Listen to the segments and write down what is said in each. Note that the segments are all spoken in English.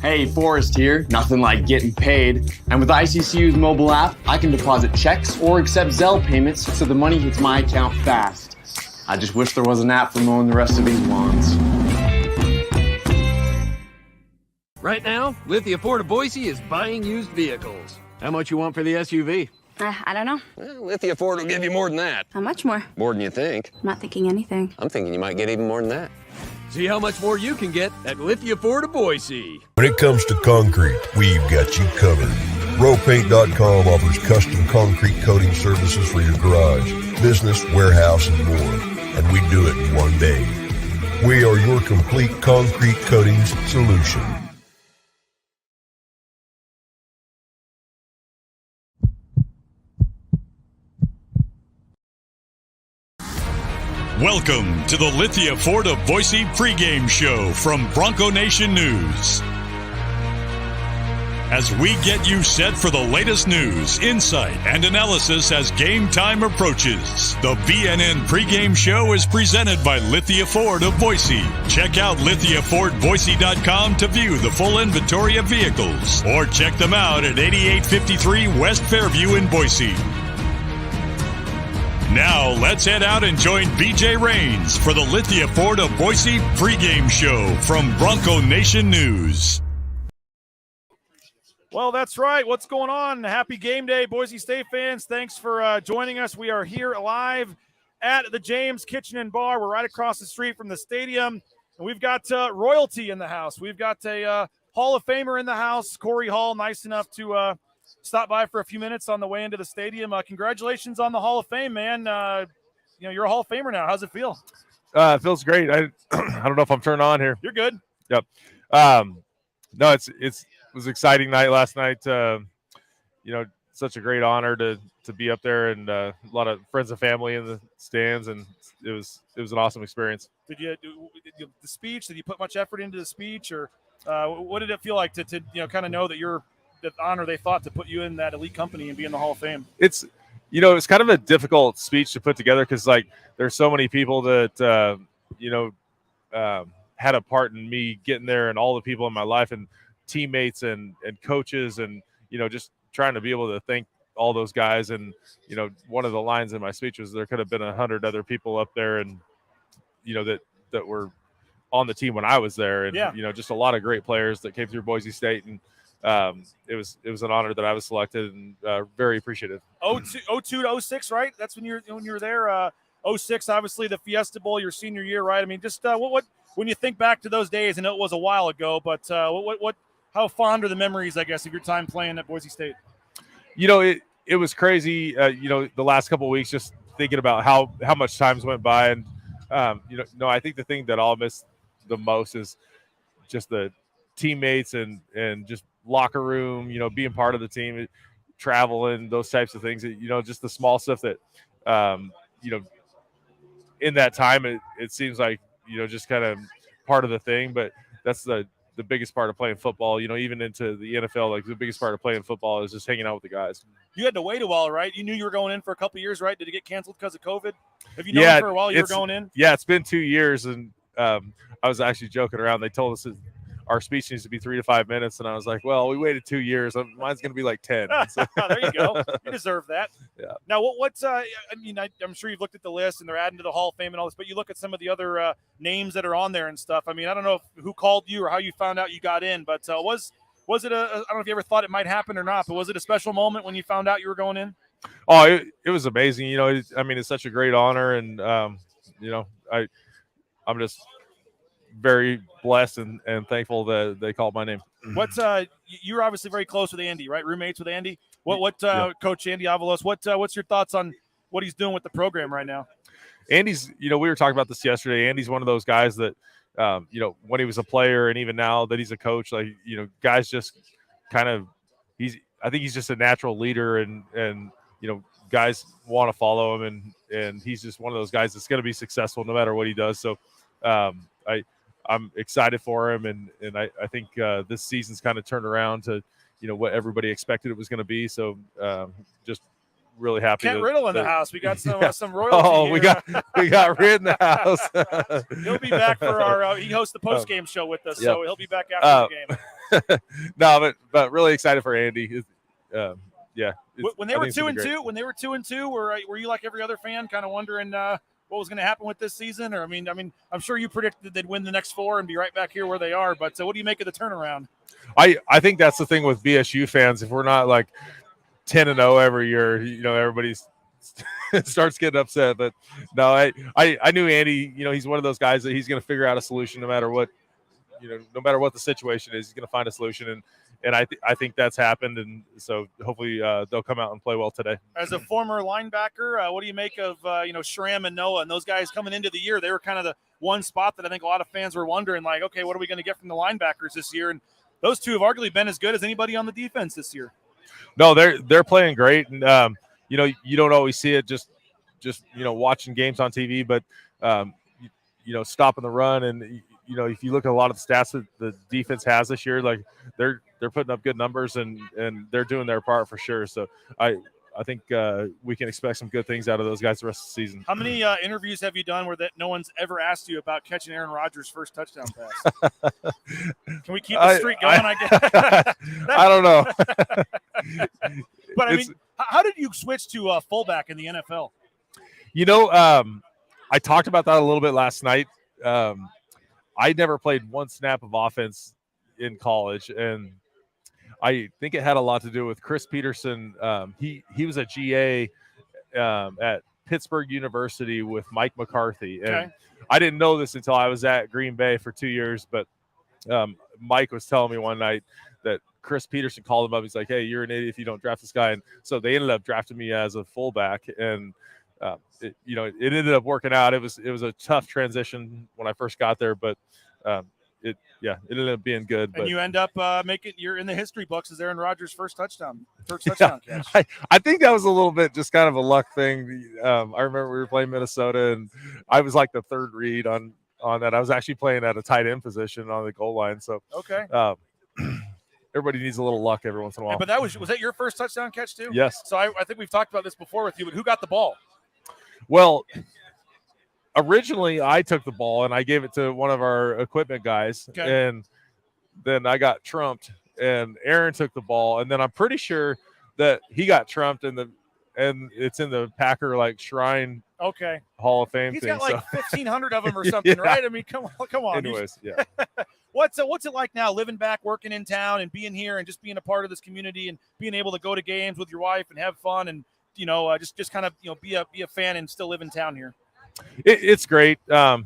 Hey, Forrest here. Nothing like getting paid. And with ICCU's mobile app, I can deposit checks or accept Zelle payments so the money hits my account fast. I just wish there was an app for mowing the rest of these lawns. Right now, Lithia Ford of Boise is buying used vehicles. How much you want for the SUV? I don't know. Well, Lithia Ford will give you more than that. How much more? More than you think. I'm not thinking anything. I'm thinking you might get even more than that. See how much more you can get at Lithia Ford of Boise. When it comes to concrete, we've got you covered. RowPaint.com offers custom concrete coating services for your garage, business, warehouse, and more. And we do it in one day. We are your complete concrete coatings solution. Welcome to the Lithia Ford of Boise pregame show from Bronco Nation News. As we get you set for the latest news, insight, and analysis as game time approaches, the BNN pregame show is presented by Lithia Ford of Boise. Check out LithiaFordBoise.com to view the full inventory of vehicles, or check them out at 8853 West Fairview in Boise. Now, let's head out and join BJ Rains for the Lithia Ford of Boise pregame show from Bronco Nation News. Well, that's right. What's going on? Happy game day, Boise State fans. Thanks for joining us. We are here live at the James Kitchen and Bar. We're right across the street from the stadium, and we've got royalty in the house. We've got a Hall of Famer in the house, Korey Hall, nice enough to stop by for a few minutes on the way into the stadium. Congratulations on the Hall of Fame, man. You're a Hall of Famer now. How's it feel? It feels great. I don't know if I'm turned on here. You're good. Yep. No, it was an exciting night last night. Such a great honor to be up there, and a lot of friends and family in the stands, and it was an awesome experience. Did you the speech? Did you put much effort into the speech, or what did it feel like to kind of know that you're the honor they thought to put you in that elite company and be in the Hall of Fame? It's kind of a difficult speech to put together because there's so many people that had a part in me getting there, and all the people in my life and teammates and coaches, and just trying to be able to thank all those guys. And one of the lines in my speech was there could have been 100 other people up there, and that were on the team when I was there, and just a lot of great players that came through Boise State, and it was an honor that I was selected, and very appreciative. 02 to 06, right? That's when you were there. 06, obviously the Fiesta Bowl, your senior year, right? I mean, just what when you think back to those days, I know it was a while ago, but how fond are the memories, I guess, of your time playing at Boise State? It was crazy. The last couple of weeks, just thinking about how much times went by, and I think the thing that I'll miss the most is just the teammates and just locker room, being part of the team, traveling, those types of things, just the small stuff that, in that time, it seems like, just kind of part of the thing, but that's the biggest part of playing football, even into the NFL, the biggest part of playing football is just hanging out with the guys. You had to wait a while, right? You knew you were going in for a couple of years, right? Did it get canceled because of COVID? Have you known for a while you were going in? Yeah, it's been 2 years, and I was actually joking around. They told us that our speech needs to be 3 to 5 minutes, and I was like, well, we waited 2 years. Mine's going to be like 10. So. There you go. You deserve that. Yeah. Now, I'm sure you've looked at the list, and they're adding to the Hall of Fame and all this, but you look at some of the other names that are on there and stuff. I mean, I don't know who called you or how you found out you got in, but was it I don't know if you ever thought it might happen or not, but was it a special moment when you found out you were going in? Oh, it was amazing. It's such a great honor, and I'm just very blessed and thankful that they called my name. You're obviously very close with Andy, right? Roommates with Andy. Coach Andy Avalos, what's your thoughts on what he's doing with the program right now? Andy's, we were talking about this yesterday. Andy's one of those guys that, when he was a player and even now that he's a coach, guys just kind of, I think he's just a natural leader, and guys want to follow him, and he's just one of those guys that's going to be successful no matter what he does. So I'm excited for him, and I think this season's kind of turned around to, what everybody expected it was going to be. So just really happy. Kent Riddle in the house. We got some royalty. Oh, here. we got Rid in the house. He'll be back for our. He hosts the post game show with us, yep. so he'll be back after the game. No, but really excited for Andy. Yeah. When they were 2-2, were you like every other fan, kind of wondering what was going to happen with this season? Or I mean, I'm sure you predicted they'd win the next 4 and be right back here where they are. But what do you make of the turnaround? I think that's the thing with BSU fans. If we're not like 10-0 every year, everybody's starts getting upset. But no, I knew Andy. He's one of those guys that he's going to figure out a solution no matter what. No matter what the situation is, he's going to find a solution, and I think that's happened, and so hopefully they'll come out and play well today. As a former linebacker, what do you make of Schramm and Noah and those guys coming into the year? They were kind of the one spot that I think a lot of fans were wondering, like, okay, what are we going to get from the linebackers this year? And those two have arguably been as good as anybody on the defense this year. No, they're playing great, and you don't always see it just watching games on TV, but stopping the run and. If you look at a lot of the stats that the defense has this year, like they're putting up good numbers and they're doing their part for sure. So I think we can expect some good things out of those guys the rest of the season. How many interviews have you done where that no one's ever asked you about catching Aaron Rodgers' first touchdown pass? Can we keep the streak going? I guess. I don't know. But I mean, how did you switch to fullback in the NFL? I talked about that a little bit last night. I never played one snap of offense in college, and I think it had a lot to do with Chris Peterson. He was a GA at Pittsburgh University with Mike McCarthy, and I didn't know this until I was at Green Bay for 2 years. But Mike was telling me one night that Chris Peterson called him up. He's like, "Hey, you're an idiot if you don't draft this guy." And so they ended up drafting me as a fullback, and it ended up working out. It was a tough transition when I first got there, but it ended up being good. And you end up you're in the history books as Aaron Rodgers' first touchdown catch. I think that was a little bit just kind of a luck thing. I remember we were playing Minnesota, and I was like the third read on that. I was actually playing at a tight end position on the goal line. So everybody needs a little luck every once in a while. But was that your first touchdown catch too? Yes. So I think we've talked about this before with you, but who got the ball? Well, originally I took the ball and I gave it to one of our equipment guys, and then I got trumped, and Aaron took the ball, and then I'm pretty sure that he got trumped and it's in the Packer Shrine Hall of Fame. He's thing. Got 1,500 of them or something, right? I mean, come on. Anyways, yeah. What's it like now living back, working in town, and being here and just being a part of this community and being able to go to games with your wife and have fun and just kind of be a fan and still live in town here? It's great. That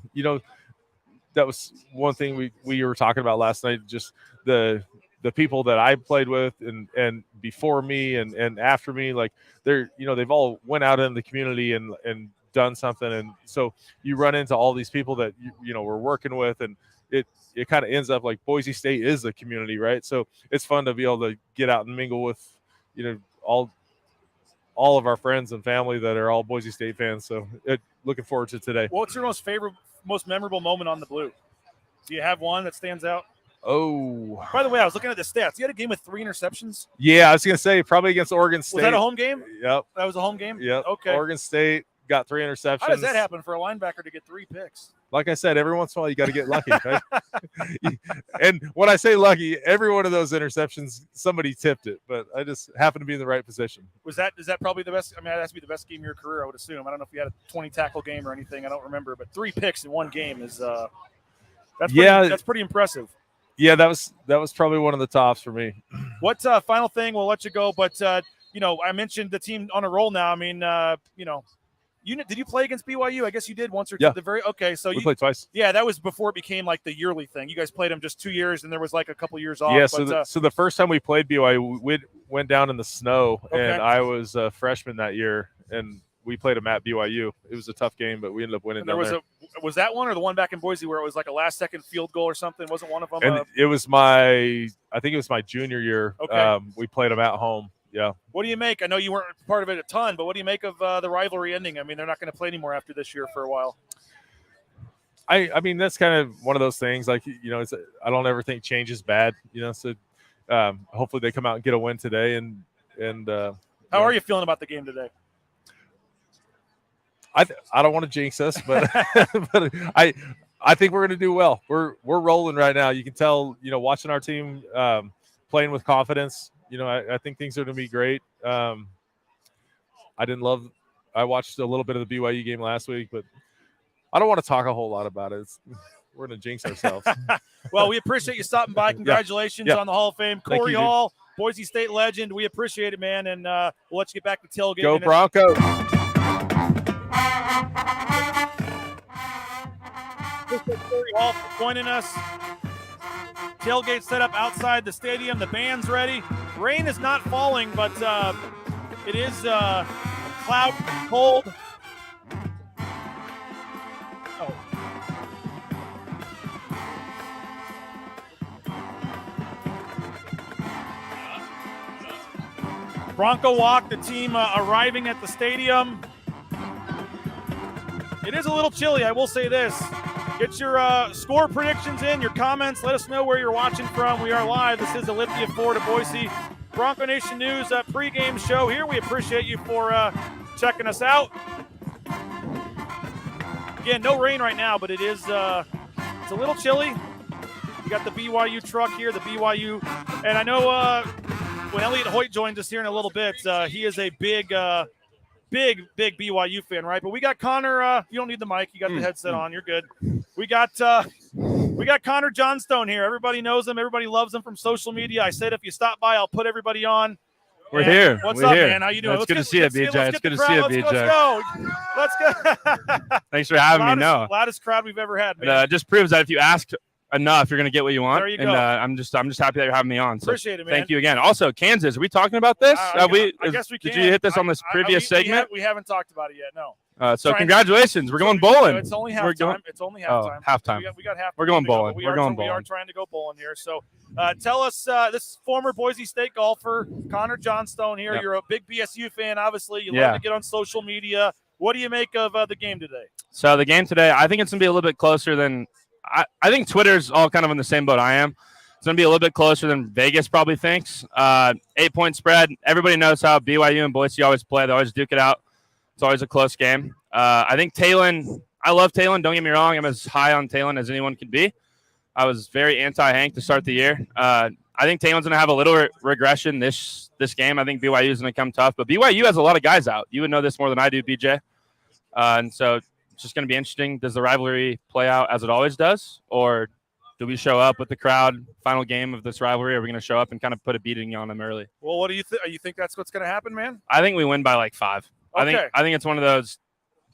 was one thing we were talking about last night. Just the people that I played with and before me and after me, like they've all went out in the community and done something, and so you run into all these people that we're working with, and it kind of ends up like Boise State is the community, right? So it's fun to be able to get out and mingle with all of our friends and family that are all Boise State fans. So looking forward to today. What's your most memorable moment on the blue? Do you have one that stands out? Oh. By the way, I was looking at the stats. You had a game with 3 interceptions? Yeah, I was going to say probably against Oregon State. Was that a home game? Yep. That was a home game? Yep. Okay. Oregon State got 3 interceptions. How does that happen for a linebacker to get 3 picks? Like I said, every once in a while you got to get lucky. Right? And when I say lucky, every one of those interceptions, somebody tipped it, but I just happened to be in the right position. Is that probably the best? I mean, that has to be the best game of your career, I would assume. I don't know if you had a 20 tackle game or anything. I don't remember, but 3 picks in one game is that's pretty impressive. Yeah, that was probably one of the tops for me. What final thing? We'll let you go, but I mentioned the team on a roll now. I mean, did you play against BYU? I guess you did once or two. Yeah. So we played twice. Yeah, that was before it became like the yearly thing. You guys played them just 2 years, and there was like a couple years off. Yeah. So the first time we played BYU, we went down in the snow, and I was a freshman that year, and we played them at BYU. It was a tough game, but we ended up winning. Was that one or the one back in Boise where it was like a last-second field goal or something? Wasn't one of them? And it was I think it was my junior year. Okay. We played them at home. Yeah. What do you make? I know you weren't part of it a ton, but what do you make of the rivalry ending? I mean, they're not going to play anymore after this year for a while. I mean, that's kind of one of those things. Like, I don't ever think change is bad. So hopefully they come out and get a win today, and How are you feeling about the game today? I don't want to jinx us, but but I think we're going to do well. We're rolling right now. You can tell, watching our team playing with confidence. I think things are going to be great. I watched a little bit of the BYU game last week, but I don't want to talk a whole lot about it. We're going to jinx ourselves. Well, we appreciate you stopping by. Congratulations on the Hall of Fame. Korey Hall, Boise State legend. We appreciate it, man, and we'll let you get back to tailgating. Go Bronco. Korey Hall for joining us. Tailgate set up outside the stadium. The band's ready. Rain is not falling, but it is cloud, cold. Bronco Walk, the team arriving at the stadium. It is a little chilly, I will say this. Get your score predictions in, your comments. Let us know where you're watching from. We are live. This is the Lithia 4 to Boise Bronco Nation News pregame show here. We appreciate you for checking us out. Again, no rain right now, but it is it's a little chilly. You got the BYU truck here, the BYU. And I know when Elliot Hoyte joins us here in a little bit, he is a big BYU fan, right? But we got Connor. You don't need the mic. You got the headset on. You're good. We got Connor Johnstone here. Everybody knows him. Everybody loves him from social media. I said if you stop by, I'll put everybody on. We're here. What's We're up, here. man? How you doing? It's good to see you, BJ. It's good to see you, BJ. Let's go. Thanks for having me. No, loudest crowd we've ever had, man. It just proves that if you ask enough, you're going to get what you want. There you go. And I'm just happy that you're having me on. So appreciate it, man. Thank you again. Also, Kansas, are we talking about this? I guess we can. Did you hit this on this previous segment? We haven't talked about it yet, no. So congratulations. We're going bowling. It's only halftime. It's only halftime. Halftime. We got halftime. We're going bowling. We are trying to go bowling here. So tell us, this former Boise State golfer, Connor Johnstone here. Yep. You're a big BSU fan, obviously. You love to get on social media. What do you make of the game today? So the game today, I think it's going to be a little bit closer than I think Twitter's all kind of in the same boat I am. It's going to be a little bit closer than Vegas probably thinks. 8-point spread. Everybody knows how BYU and Boise always play. They always duke it out. It's always a close game. I think Talon, I love Talon. Don't get me wrong. I'm as high on Talon as anyone can be. I was very anti-Hank to start the year. I think Talon's going to have a little regression this game. I think BYU is going to come tough. But BYU has a lot of guys out. You would know this more than I do, BJ. And so it's just going to be interesting. Does the rivalry play out as it always does? Or do we show up with the crowd, final game of this rivalry? Are we going to show up and kind of put a beating on them early? Well, what do you think? You think that's what's going to happen, man? I think we win by like 5. Okay. I think it's one of those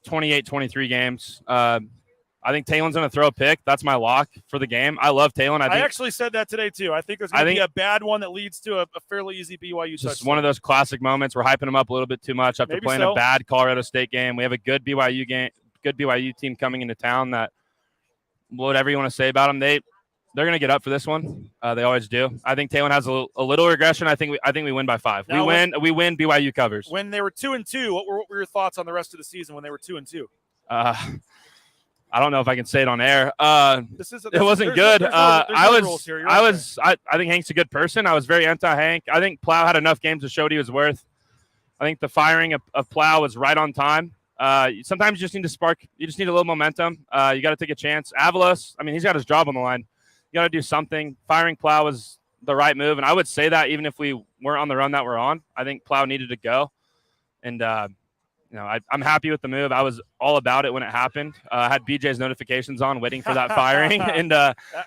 28-23 games. I think Talon's going to throw a pick. That's my lock for the game. I love Talon. I actually said that today, too. I think there's going to be a bad one that leads to a fairly easy BYU touchdown. Just one of those classic moments. We're hyping them up a little bit too much after playing a bad Colorado State game. We have a good BYU team coming into town that, whatever you want to say about them, they're going to get up for this one. They always do. I think Talon has a little regression. I think we win by 5. Now, we win. BYU covers. When they were 2-2, what were your thoughts on the rest of the season when they were 2-2? I don't know if I can say it on air. It wasn't good. I think Hank's a good person. I was very anti-Hank. I think Plow had enough games to show what he was worth. I think the firing of Plow was right on time. Sometimes you just need to spark. You just need a little momentum. You got to take a chance. Avalos, he's got his job on the line. You got to do something. Firing Plow was the right move, and I would say that even if we weren't on the run that we're on, I think Plow needed to go. And I'm happy with the move. I was all about it when it happened. I had BJ's notifications on, waiting for that firing, and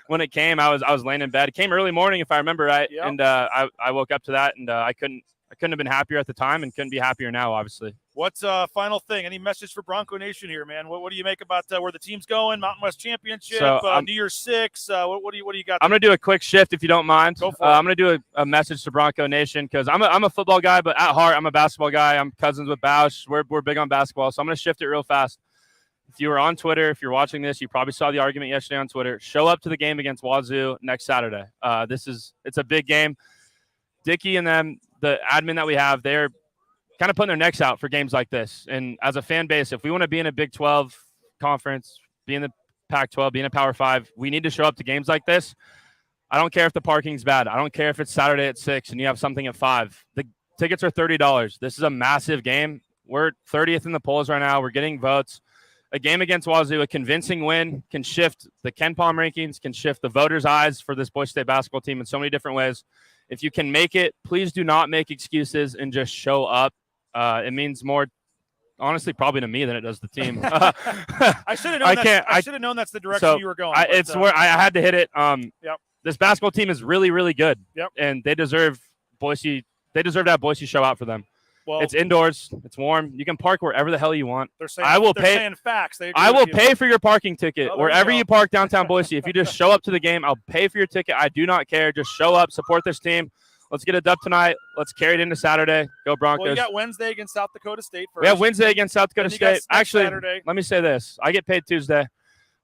when it came, I was laying in bed. It came early morning, if I remember right, and I woke up to that, and I couldn't have been happier at the time, and couldn't be happier now, obviously. What's final thing? Any message for Bronco Nation here, man? What do you make about where the team's going? Mountain West Championship, New Year's 6. What do you got? I'm gonna do a quick shift if you don't mind. Go for it. I'm gonna do a message to Bronco Nation because I'm a football guy, but at heart I'm a basketball guy. I'm cousins with Bausch. We're big on basketball, so I'm gonna shift it real fast. If you were on Twitter, if you're watching this, you probably saw the argument yesterday on Twitter. Show up to the game against Wazoo next Saturday. It's a big game. Dickie and them, the admin that we have, they're kind of putting their necks out for games like this. And as a fan base, if we want to be in a Big 12 conference, be in the Pac-12, be in a Power 5, we need to show up to games like this. I don't care if the parking's bad. I don't care if it's Saturday at 6 and you have something at 5. Tickets are $30. This is a massive game. We're 30th in the polls right now. We're getting votes. A game against Wazoo, a convincing win, can shift the Ken Palm rankings, can shift the voters' eyes for this Boise State basketball team in so many different ways. If you can make it, please do not make excuses and just show up. It means more, honestly, probably to me than it does the team. I should have known. I should have known that's the direction you were going. It's where I had to hit it. Yep. This basketball team is really, really good. Yep. And they deserve Boise. They deserve to have Boise show out for them. Well, it's indoors. It's warm. You can park wherever the hell you want. They're saying, saying facts. I will pay for your parking ticket wherever you park downtown Boise. If you just show up to the game, I'll pay for your ticket. I do not care. Just show up, support this team. Let's get a dub tonight. Let's carry it into Saturday. Go Broncos. Well, you got Wednesday against South Dakota State first. We have Wednesday against South Dakota State. Actually, Saturday. Let me say this. I get paid Tuesday.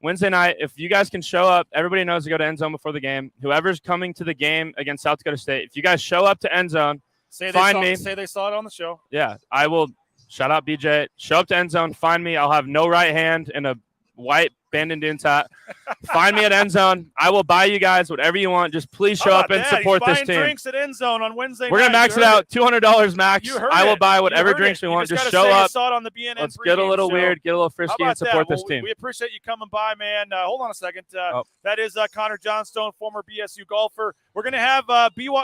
Wednesday night, if you guys can show up, everybody knows to go to end zone before the game. Whoever's coming to the game against South Dakota State, if you guys show up to end zone, find me. Say they saw it on the show. Yeah, I will. Shout out BJ. Show up to end zone. Find me. I'll have no right hand and a white Bandon Dunes hat. Find me at end zone. I will buy you guys whatever you want. Just please show up and support this team. Drinks at end zone on Wednesday. We're gonna max it out. $200 max. I will buy whatever drinks we want. Just show up. Saw it on the BNN. Let's get a little weird, get a little frisky, and support this team. We appreciate you coming by, man. Hold on a second. That is Connor Johnstone, former BSU golfer. We're gonna have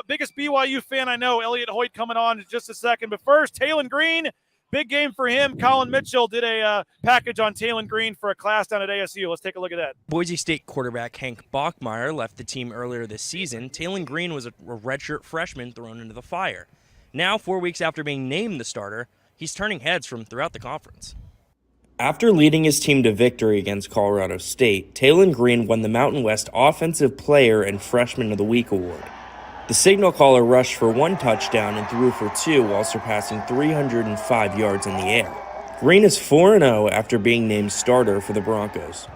biggest BYU fan I know, Elliot Hoyte, coming on in just a second. But first, Talon Green. Big game for him. Colin Mitchell did a package on Talon Green for a class down at ASU. Let's take a look at that. Boise State quarterback Hank Bachmeier left the team earlier this season. Talon Green was a redshirt freshman thrown into the fire. Now, 4 weeks after being named the starter, he's turning heads from throughout the conference. After leading his team to victory against Colorado State, Talon Green won the Mountain West Offensive Player and Freshman of the Week award. The signal caller rushed for 1 touchdown and threw for 2 while surpassing 305 yards in the air. Green is 4-0 after being named starter for the Broncos.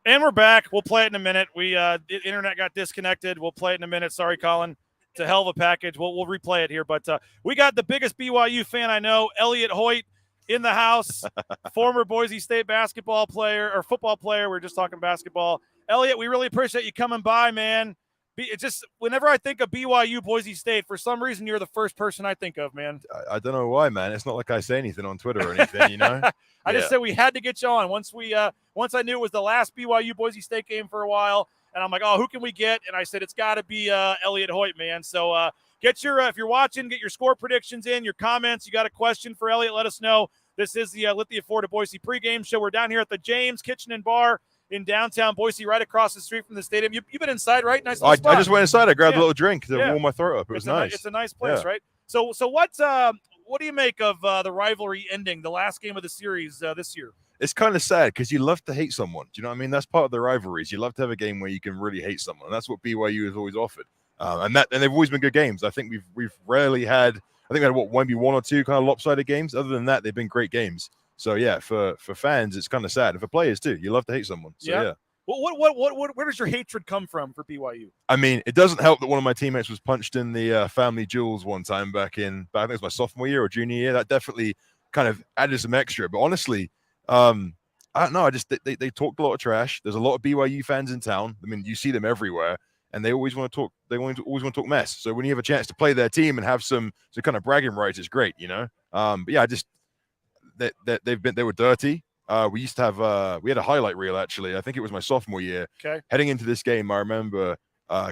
And we're back. We'll play it in a minute. The internet got disconnected. We'll play it in a minute. Sorry, Colin. It's a hell of a package. We'll replay it here. But we got the biggest BYU fan I know, Elliot Hoyte, in the house. Former Boise State basketball player or football player. We're just talking basketball. Elliot, we really appreciate you coming by, man. It's just whenever I think of BYU, Boise State, for some reason you're the first person I think of, man. I don't know why, man. It's not like I say anything on Twitter or anything, you know. I just said we had to get you on once I knew it was the last BYU Boise State game for a while, and I'm like, oh, who can we get? And I said it's got to be Elliot Hoyte, man. So get your if you're watching, get your score predictions in, your comments. You got a question for Elliot? Let us know. This is the Lithia Boise pregame show. We're down here at the James Kitchen and Bar in downtown Boise, right across the street from the stadium. You've been inside, right? Nice. I just went inside. I grabbed a little drink to warm my throat up. It was nice. It's a nice place, right? So what do you make of the rivalry ending, the last game of the series this year? It's kind of sad because you love to hate someone. Do you know what I mean? That's part of the rivalries. You love to have a game where you can really hate someone, and that's what BYU has always offered. And they've always been good games. I think we've rarely had. I think we had maybe 1 or 2 kind of lopsided games. Other than that, they've been great games. So yeah, for fans, it's kind of sad. And for players too, you love to hate someone. So yeah. Where does your hatred come from for BYU? I mean, it doesn't help that one of my teammates was punched in the family jewels one time back I think it was my sophomore year or junior year. That definitely kind of added some extra. But honestly, I don't know. They talked a lot of trash. There's a lot of BYU fans in town. I mean, you see them everywhere, and they always want to talk. They always want to talk mess. So when you have a chance to play their team and have some kind of bragging rights, it's great, you know. But yeah, they were dirty. We used to have we had a highlight reel actually. I think it was my sophomore year. Okay. Heading into this game, I remember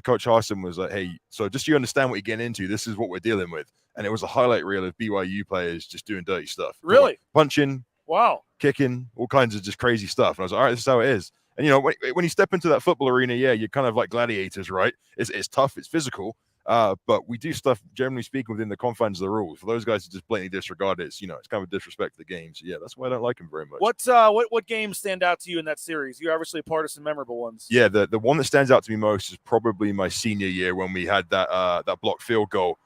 Coach Harsin was like, "Hey, so just so you understand what you're getting into, this is what we're dealing with." And it was a highlight reel of BYU players just doing dirty stuff. Really? Punching. Wow. Kicking, all kinds of just crazy stuff. And I was like, all right, this is how it is. And you know, when you step into that football arena, yeah, you're kind of like gladiators, right? It's tough, it's physical. But we do stuff, generally speaking, within the confines of the rules. For those guys to just blatantly disregard it, it's kind of a disrespect to the game. So yeah, that's why I don't like him very much. What games stand out to you in that series? You're obviously a part of some memorable ones. Yeah, the one that stands out to me most is probably my senior year when we had that blocked field goal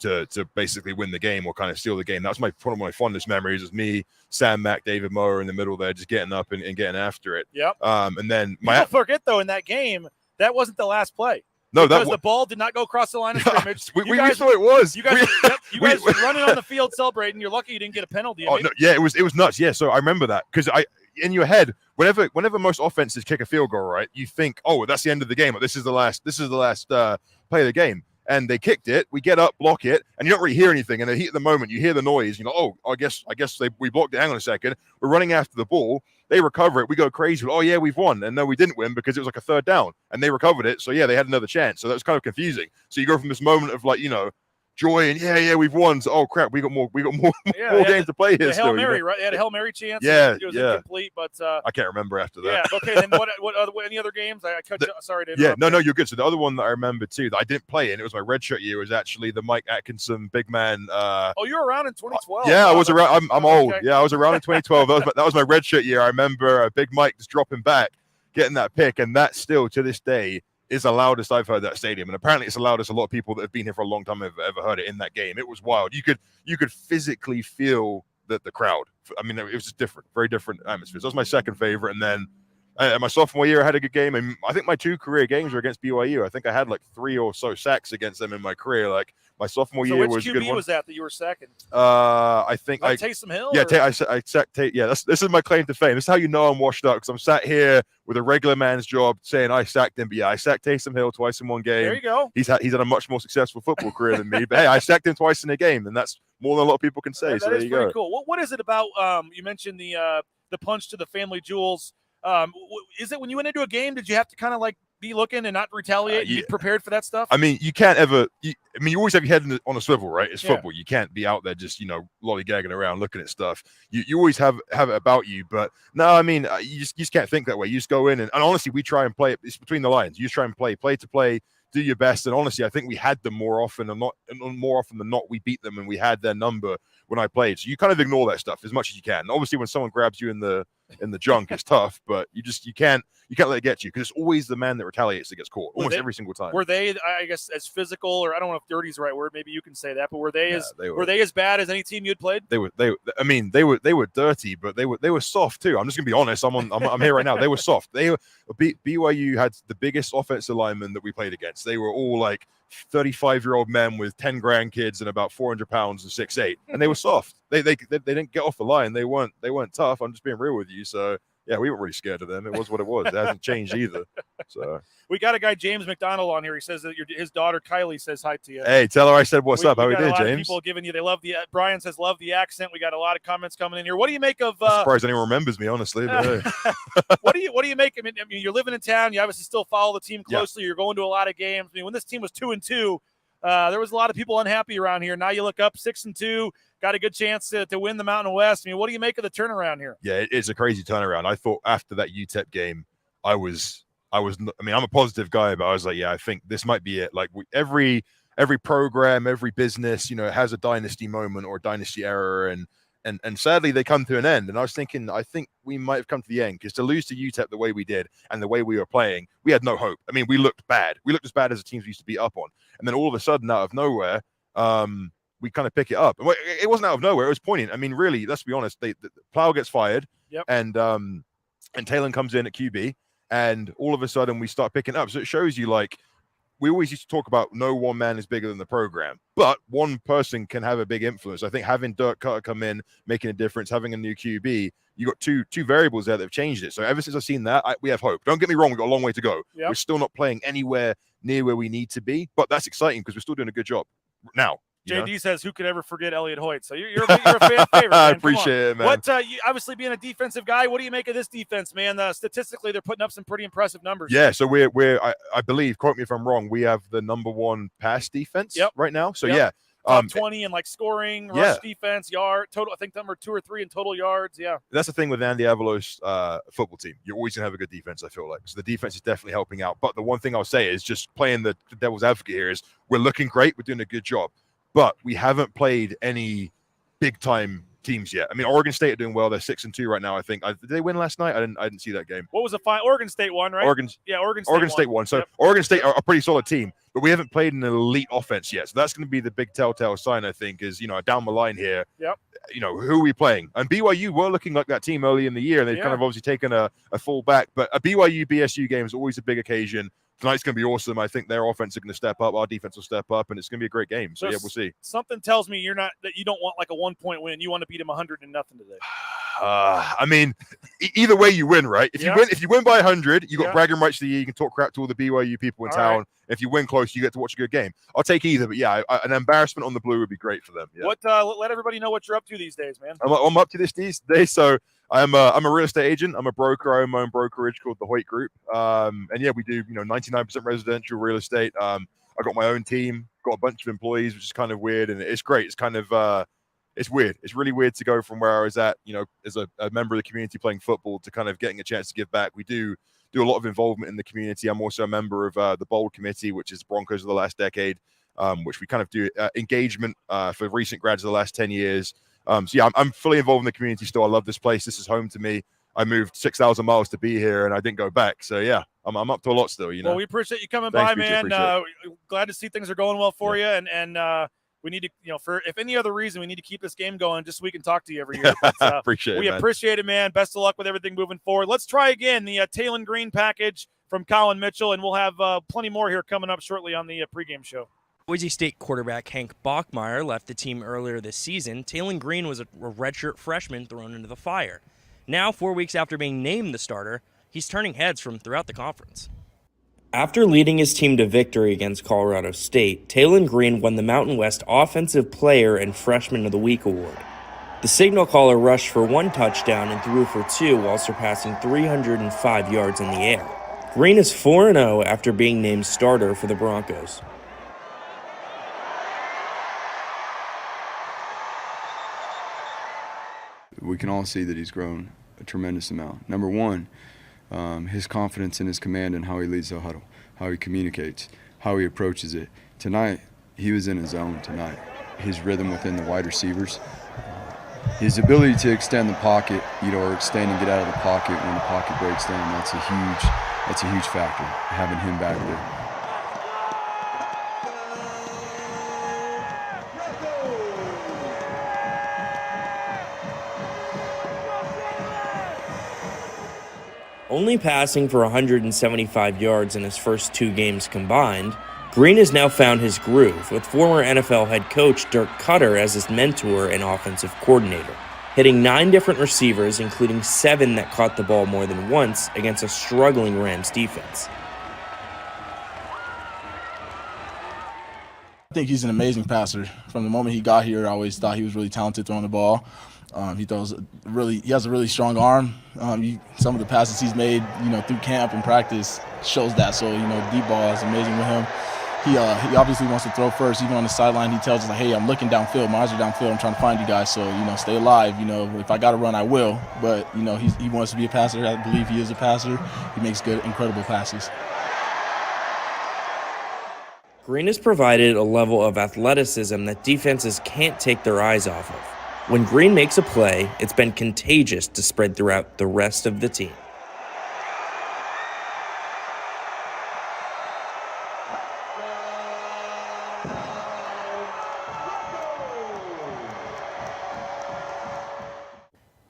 to basically win the game or kind of steal the game. That's one of my fondest memories is me, Sam, Mac, David Mower in the middle there, just getting up and getting after it. Yep. And then people forget though in that game that wasn't the last play. No, because the ball did not go across the line of scrimmage. we thought it was. You guys were running on the field celebrating. You're lucky you didn't get a penalty. No, yeah, it was nuts. Yeah, so I remember that because in your head, whenever most offenses kick a field goal, right, you think, oh, that's the end of the game. This is the last play of the game. And they kicked it. We get up, block it, and you don't really hear anything. And at the heat of the moment, you hear the noise. You know, oh, I guess we blocked it. Hang on a second. We're running after the ball. They recover it. We go crazy. Oh, yeah, we've won. And no, we didn't win because it was like a third down. And they recovered it. So, yeah, they had another chance. So that was kind of confusing. So you go from this moment of like, you know, joy and yeah, we've won. So, oh crap, we got more games to play here. The Hail Mary, you know? right? They had a Hail Mary chance. Yeah, it was incomplete, but I can't remember after that. Yeah, okay. Then what any other games? I cut you. Sorry to interrupt. Yeah, no, you're good. So the other one that I remember too that I didn't play in, it was my redshirt year, was actually the Mike Atkinson big man. Oh, you were around in 2012. Yeah, I was around. I'm old. Okay. Yeah, I was around in 2012. That was my redshirt year. I remember Big Mike just dropping back, getting that pick, and that still to this day is the loudest I've heard that stadium, and apparently it's the loudest a lot of people that have been here for a long time have ever heard it in that game. It was wild. You could physically feel the crowd. I mean, it was just different, very different atmospheres. That was my second favorite, and then my sophomore year I had a good game, and I think my 2 career games were against BYU. I think I had like 3 or so sacks against them in my career. Like my sophomore year was a good one. Was that you were second? I think Taysom Hill. Yeah, I sacked. Yeah, this is my claim to fame. This is how you know I'm washed up because I'm sat here with a regular man's job saying I sacked him. But yeah, I sacked Taysom Hill twice in one game. There you go. He's had a much more successful football career than me. But hey, I sacked him twice in a game, and that's more than a lot of people can say. So there you go. Pretty cool. What is it about? You mentioned the punch to the family jewels. Is it when you went into a game, did you have to kind of like be looking and not retaliate? Yeah. Be prepared for that stuff? I mean, you can't ever. You always have your head on a swivel, right? It's football. You can't be out there just lollygagging around looking at stuff. You always have it about you. But no, I mean, you just can't think that way. You just go in and honestly, we try and play it. It's between the lines. You just try and play to play. Do your best, and honestly, I think we had them more often than not. We beat them, and we had their number when I played. So you kind of ignore that stuff as much as you can. Obviously, when someone grabs you in the junk, it's tough, but you can't let it get you because it's always the man that retaliates that gets caught almost every single time. Were they, I guess, as physical, or I don't know if dirty is the right word? Maybe you can say that, but were they as bad as any team you'd played? They were dirty, but they were soft too. I'm just gonna be honest. I'm here right now. They were soft. BYU had the biggest offensive linemen that we played against. They were all like 35-year-old men with 10 grandkids and about 400 pounds and 6'8", and they were soft. They didn't get off the line. They weren't tough. I'm just being real with you. So yeah, we weren't really scared of them. It was what it was. It hasn't changed either. So we got a guy, James McDonald, on here. He says that his daughter Kylie says hi to you. Hey, tell her I said what's up. How we doing, James? People giving you, they love the. Brian says love the accent. We got a lot of comments coming in here. What do you make of? I'm surprised anyone remembers me, honestly. But, hey. What do you make? I mean, you're living in town. You obviously still follow the team closely. Yeah. You're going to a lot of games. I mean, when this team was 2-2. There was a lot of people unhappy around here. Now you look up 6-2, got a good chance to win the Mountain West. I mean, what do you make of the turnaround here? Yeah, it's a crazy turnaround. I thought after that UTEP game, I mean, I'm a positive guy, but I was like, yeah, I think this might be it. Like every program, every business, has a dynasty moment or a dynasty era, and sadly they come to an end. And I was thinking, I think we might have come to the end because to lose to UTEP the way we did and the way we were playing, we had no hope. I mean, we looked bad. We looked as bad as the teams we used to beat up on. And then all of a sudden, out of nowhere, we kind of pick it up. It wasn't out of nowhere. It was poignant. I mean, really, let's be honest. The Plow gets fired, and Talon comes in at QB, and all of a sudden we start picking up. So it shows you, like, we always used to talk about no one man is bigger than the program, but one person can have a big influence. I think having Dirk Cutter come in, making a difference, having a new QB, you got two variables there that have changed it. So ever since I've seen that, we have hope. Don't get me wrong, we've got a long way to go. Yep. We're still not playing anywhere near where we need to be, but that's exciting because we're still doing a good job now. JD says, who could ever forget Elliot Hoyte? So you're a fan favorite, man. I appreciate it, man. What, obviously being a defensive guy, what do you make of this defense, man? Statistically, they're putting up some pretty impressive numbers. Yeah, so I believe, quote me if I'm wrong, we have the #1 pass defense right now. So yeah. Top 20 in like scoring, rush defense, yard, total. I think number 2 or 3 in total yards. Yeah. That's the thing with Andy Avalos' football team. You're always going to have a good defense, I feel like. So the defense is definitely helping out. But the one thing I'll say is just playing the devil's advocate here is we're looking great. We're doing a good job. But we haven't played any big-time teams yet. I mean, Oregon State are doing well. They're 6-2 right now, I think. Did they win last night? I didn't see that game. What was the final? Oregon State won, right? Oregon State won. So Oregon State are a pretty solid team. but we haven't played an elite offense yet. So that's going to be the big telltale sign, I think, is, down the line here. Yep. Who are we playing? And BYU were looking like that team early in the year, and they've kind of obviously taken a fall back. But a BYU-BSU game is always a big occasion. Tonight's going to be awesome. I think their offense is going to step up. Our defense will step up, and it's going to be a great game. So, we'll see. Something tells me you don't want like a 1-point win. You want to beat them 100-0 today. I mean, either way you win, right? If you win by 100, you got bragging rights to the year. You can talk crap to all the BYU people in town. Right. If you win close, you get to watch a good game. I'll take either, but an embarrassment on the blue would be great for them. Yeah. Let everybody know what you're up to these days, man. I'm up to this these days. So I'm a real estate agent. I'm a broker. I own my own brokerage called the Hoyte Group. And we do 99% residential real estate. I got my own team. Got a bunch of employees, which is kind of weird, and it's great. It's kind of it's weird. It's really weird to go from where I was at, as a member of the community playing football to kind of getting a chance to give back. We do a lot of involvement in the community. I'm also a member of the Bold Committee, which is Broncos of the last decade, which we kind of do engagement for recent grads of the last 10 years. I'm fully involved in the community still. I love this place. This is home to me. I moved 6,000 miles to be here, and I didn't go back. So, I'm up to a lot still, Well, we appreciate you coming by, man. Glad to see things are going well for you, and we need to, for if any other reason, we need to keep this game going just so we can talk to you every year. But, appreciate it, man. Best of luck with everything moving forward. Let's try again the Talon Green package from Colin Mitchell, and we'll have plenty more here coming up shortly on the pregame show. Boise State quarterback Hank Bachmeier left the team earlier this season. Talon Green was a redshirt freshman thrown into the fire. Now, 4 weeks after being named the starter, he's turning heads from throughout the conference. After leading his team to victory against Colorado State, Talon Green won the Mountain West Offensive Player and Freshman of the Week award. The signal caller rushed for 1 touchdown and threw for 2 while surpassing 305 yards in the air. Green is 4-0 after being named starter for the Broncos. We can all see that he's grown a tremendous amount. Number one, his confidence in his command and how he leads the huddle, how he communicates, how he approaches it. Tonight, he was in his zone tonight. His rhythm within the wide receivers, his ability to extend the pocket, or extend and get out of the pocket when the pocket breaks down, that's a huge factor, having him back there. Only passing for 175 yards in his first 2 games combined, Green has now found his groove with former NFL head coach Dirk Cutter as his mentor and offensive coordinator, hitting 9 different receivers, including 7 that caught the ball more than once against a struggling Rams defense. I think he's an amazing passer. From the moment he got here, I always thought he was really talented throwing the ball. He has a really strong arm. Some of the passes he's made, through camp and practice shows that. So, deep ball is amazing with him. He obviously wants to throw first. Even on the sideline, he tells us, like, hey, I'm looking downfield. My eyes are downfield. I'm trying to find you guys. So, stay alive. If I got to run, I will. But, he wants to be a passer. I believe he is a passer. He makes good, incredible passes. Green has provided a level of athleticism that defenses can't take their eyes off of. When Green makes a play, it's been contagious to spread throughout the rest of the team.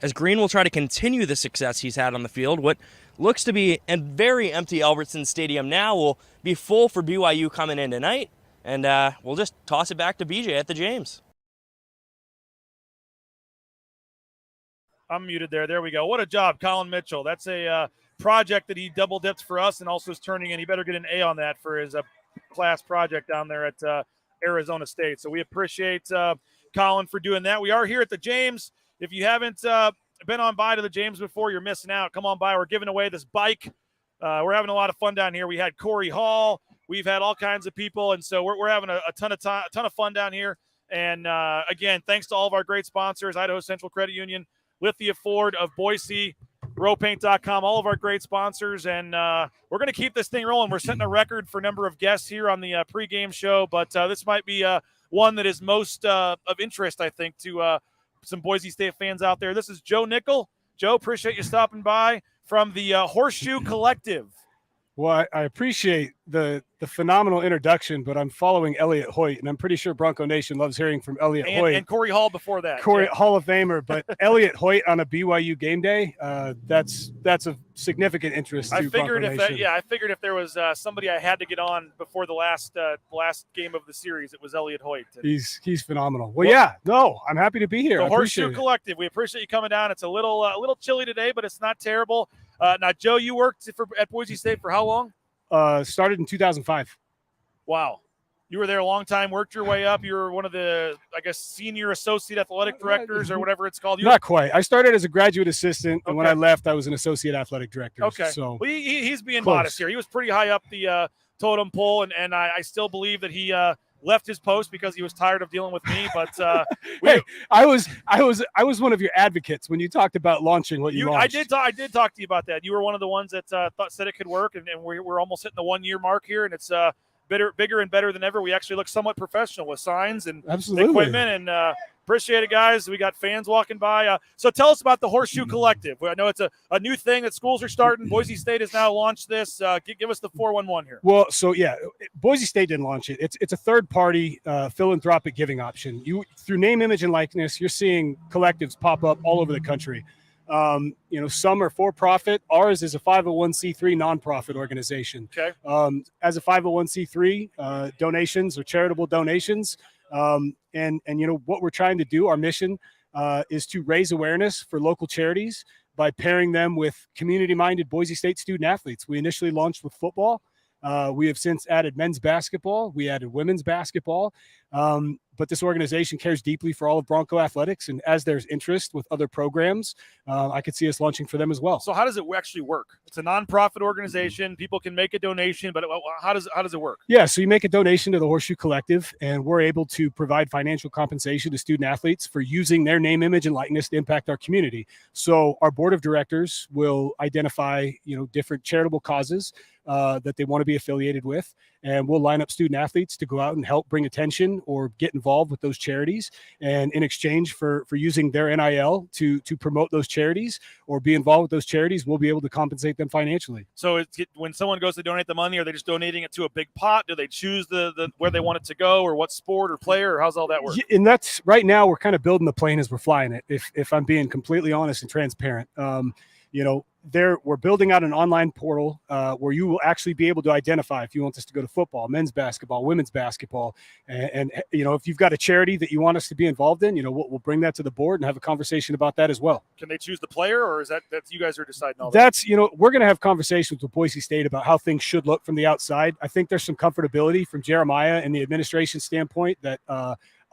As Green will try to continue the success he's had on the field, what looks to be a very empty Albertsons Stadium now will be full for BYU coming in tonight. And we'll just toss it back to BJ at the James. I'm muted there. There we go. What a job, Colin Mitchell. That's a project that he double dipped for us and also is turning in. He better get an A on that for his class project down there at Arizona State. So we appreciate Colin for doing that. We are here at the James. If you haven't been on by to the James before, you're missing out. Come on by. We're giving away this bike. We're having a lot of fun down here. We had Korey Hall. We've had all kinds of people, and so we're having a ton of fun down here. And again, thanks to all of our great sponsors: Idaho Central Credit Union, Lithia Ford of Boise, rowpaint.com, all of our great sponsors. And we're going to keep this thing rolling. We're setting a record for number of guests here on the pregame show, but this might be one that is most of interest, I think, to some Boise State fans out there. This is Joe Nickel. Joe, appreciate you stopping by from the Horseshoe Collective. Well, I appreciate the phenomenal introduction, but I'm following Elliot Hoyte, and I'm pretty sure Bronco Nation loves hearing from Elliot Hoyte. And Korey Hall before that. Korey, Hall of Famer, but Elliot Hoyte on a BYU game day, that's a significant interest to Bronco Nation. I figured if there was somebody I had to get on before the last game of the series, it was Elliot Hoyte. He's phenomenal. Well, I'm happy to be here. The Horseshoe Collective, we appreciate you coming down. It's a little chilly today, but it's not terrible. Now, Joe, you worked at Boise State for how long? Started in 2005. Wow. You were there a long time, worked your way up. You were one of the, I guess, senior associate athletic directors or whatever it's called. Not quite. I started as a graduate assistant, and when I left, I was an associate athletic director. Okay. So well, he's being close. modest here. He was pretty high up the totem pole, and I still believe that he left his post because he was tired of dealing with me. But hey, I was one of your advocates when you talked about launching what you launched. I did talk to you about that. You were one of the ones that said it could work, and we're almost hitting the 1 year mark here, and it's bigger and better than ever. We actually look somewhat professional with signs and equipment, and appreciate it, guys. We got fans walking by. So tell us about the Horseshoe Collective. I know it's a new thing that schools are starting. Boise State has now launched this. Give us the 411 here. Well, so yeah, Boise State didn't launch it. It's a third-party philanthropic giving option. Through name, image, and likeness, you're seeing collectives pop up all over the country. Some are for-profit. Ours is a 501c3 nonprofit organization. Okay. As a 501c3, donations or charitable donations. And what we're trying to do, our mission is to raise awareness for local charities by pairing them with community-minded Boise State student athletes. We initially launched with football. We have since added men's basketball. We added women's basketball. But this organization cares deeply for all of Bronco athletics. And as there's interest with other programs, I could see us launching for them as well. So how does it actually work? It's a nonprofit organization. People can make a donation, but how does it work? Yeah, so you make a donation to the Horseshoe Collective, and we're able to provide financial compensation to student athletes for using their name, image, and likeness to impact our community. So our board of directors will identify, different charitable causes that they want to be affiliated with, and we'll line up student athletes to go out and help bring attention or get involved with those charities. And in exchange for using their NIL to promote those charities or be involved with those charities, we'll be able to compensate them financially. So when someone goes to donate the money, are they just donating it to a big pot? Do they choose the where they want it to go, or what sport or player, or how's all that work? And that's right now we're kind of building the plane as we're flying it, if I'm being completely honest and transparent. We're building out an online portal where you will actually be able to identify if you want us to go to football, men's basketball, women's basketball, and if you've got a charity that you want us to be involved in, we'll bring that to the board and have a conversation about that as well. Can they choose the player, or is that you guys are deciding all that? That's we're going to have conversations with Boise State about how things should look from the outside. I think there's some comfortability from Jeremiah and the administration standpoint that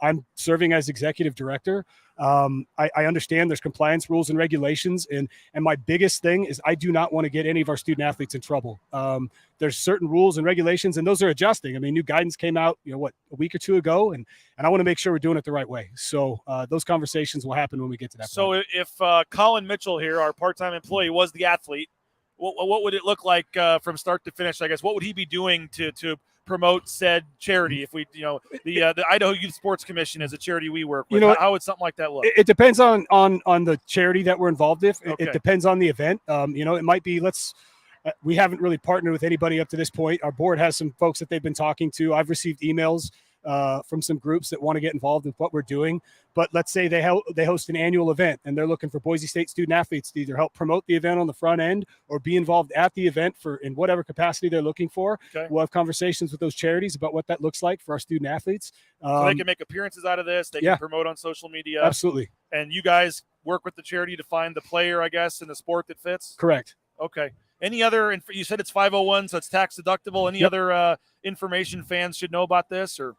I'm serving as executive director. I understand there's compliance rules and regulations, and my biggest thing is I do not want to get any of our student athletes in trouble. There's certain rules and regulations, and those are adjusting. I mean, new guidance came out, a week or two ago, and I want to make sure we're doing it the right way. So those conversations will happen when we get to that point. So if Colin Mitchell here, our part-time employee, was the athlete, what would it look like from start to finish? I guess what would he be doing to promote said charity? If we, the Idaho Youth Sports Commission is a charity we work with. How would something like that look? It depends on the charity that we're involved with. It depends on the event. It might be we haven't really partnered with anybody up to this point. Our board has some folks that they've been talking to. I've received emails from some groups that want to get involved with what we're doing. But let's say they host an annual event and they're looking for Boise State student athletes to either help promote the event on the front end or be involved at the event in whatever capacity they're looking for. Okay. We'll have conversations with those charities about what that looks like for our student athletes. So they can make appearances out of this. They can promote on social media. Absolutely. And you guys work with the charity to find the player, I guess, in the sport that fits? Correct. Okay. Any other, you said it's 501, so it's tax deductible. Any other information fans should know about this? Or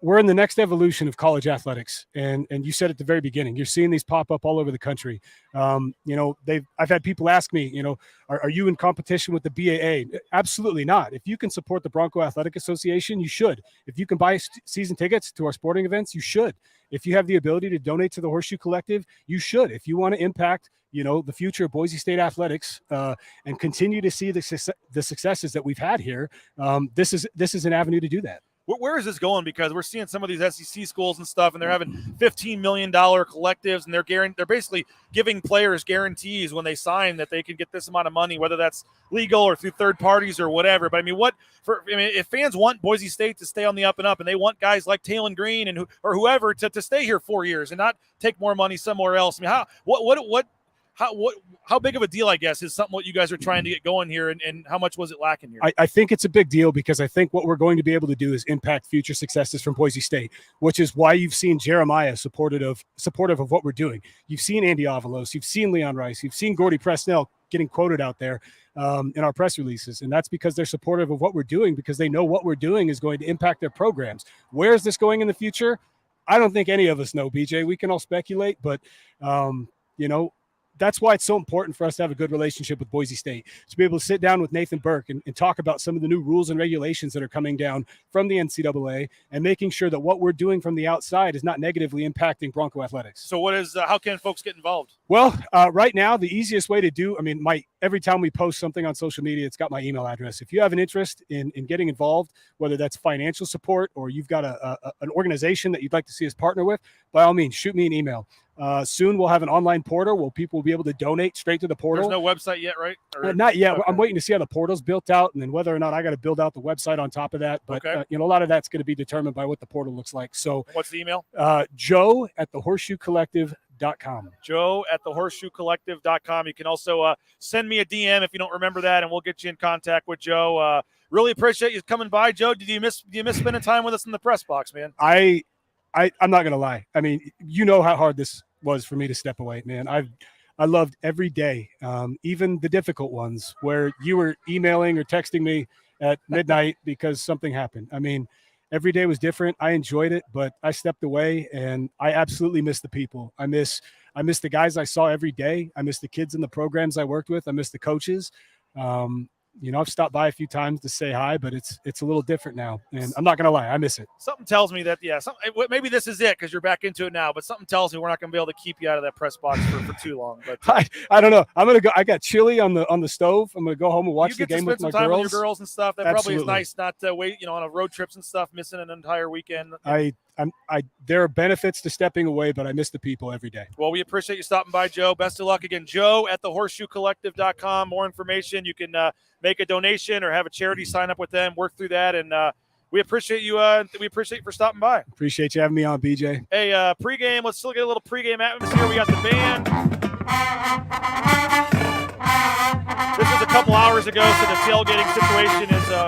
we're in the next evolution of college athletics. And you said at the very beginning, you're seeing these pop up all over the country. I've had people ask me, are you in competition with the BAA? Absolutely not. If you can support the Bronco Athletic Association, you should. If you can buy season tickets to our sporting events, you should. If you have the ability to donate to the Horseshoe Collective, you should. If you want to impact the future of Boise State athletics and continue to see the successes that we've had here, this is an avenue to do that. where is this going? Because we're seeing some of these SEC schools and stuff, and they're having $15 million collectives, and they're basically giving players guarantees when they sign that they can get this amount of money, whether that's legal or through third parties or whatever. But I mean, if fans want Boise State to stay on the up and up, and they want guys like Talon Green and whoever to stay here 4 years and not take more money somewhere else, I mean, how big of a deal, I guess, is something what you guys are trying to get going here, and how much was it lacking here? I think it's a big deal because I think what we're going to be able to do is impact future successes from Boise State, which is why you've seen Jeremiah supportive of what we're doing. You've seen Andy Avalos, you've seen Leon Rice, you've seen Gordy Presnell getting quoted out there in our press releases, and that's because they're supportive of what we're doing, because they know what we're doing is going to impact their programs. Where is this going in the future? I don't think any of us know, BJ. We can all speculate, but that's why it's so important for us to have a good relationship with Boise State, to be able to sit down with Nathan Burke and talk about some of the new rules and regulations that are coming down from the NCAA, and making sure that what we're doing from the outside is not negatively impacting Bronco athletics. So how can folks get involved? Well, right now, the easiest way to do, every time we post something on social media, it's got my email address. If you have an interest in getting involved, whether that's financial support or you've got an organization that you'd like to see us partner with, by all means, shoot me an email. Soon we'll have an online portal where people will be able to donate straight to the portal. There's no website yet, right? Not yet. Okay. I'm waiting to see how the portal's built out, and then whether or not I got to build out the website on top of that. But a lot of that's going to be determined by what the portal looks like. So what's the email? Joe@thehorseshoecollective.com. Joe@thehorseshoecollective.com. You can also send me a DM if you don't remember that, and we'll get you in contact with Joe. Really appreciate you coming by, Joe. Do you miss spending time with us in the press box, man? I'm not going to lie. I mean, you know how hard this was for me to step away, man. I loved every day, even the difficult ones where you were emailing or texting me at midnight because something happened. I mean, every day was different. I enjoyed it, but I stepped away, and I absolutely miss the people. I miss the guys I saw every day. I miss the kids in the programs I worked with. I miss the coaches. I've stopped by a few times to say hi, but it's a little different now, and I'm not going to lie, I miss it. Something tells me that, maybe this is it because you're back into it now, but something tells me we're not going to be able to keep you out of that press box for too long. But I don't know. I'm going to go. I got chili on the stove. I'm going to go home and watch the game with my girls. You get to spend some time with your girls and stuff. That Absolutely. Probably is nice, not to wait, on a road trips and stuff, missing an entire weekend. There are benefits to stepping away, but I miss the people every day. Well, we appreciate you stopping by, Joe. Best of luck again. Joe@thehorseshoecollective.com. More information. You can make a donation or have a charity sign up with them. Work through that, and we appreciate you. We appreciate you for stopping by. Appreciate you having me on, BJ. Hey, pregame. Let's still get a little pregame atmosphere. We got the band. This was a couple hours ago, so the tailgating situation is a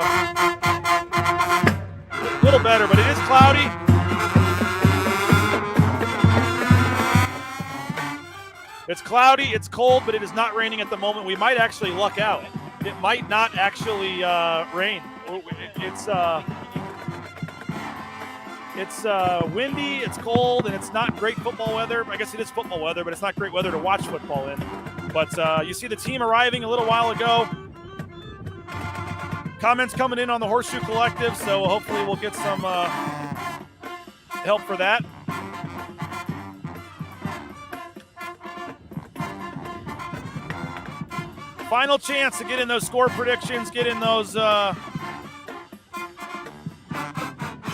little better, but it is cloudy. It's cloudy, it's cold, but it is not raining at the moment. We might actually luck out. It might not actually rain. It's windy, it's cold, and it's not great football weather. I guess it is football weather, but it's not great weather to watch football in. But you see the team arriving a little while ago. Comments coming in on the Horseshoe Collective, so hopefully we'll get some help for that. Final chance to get in those score predictions, get in those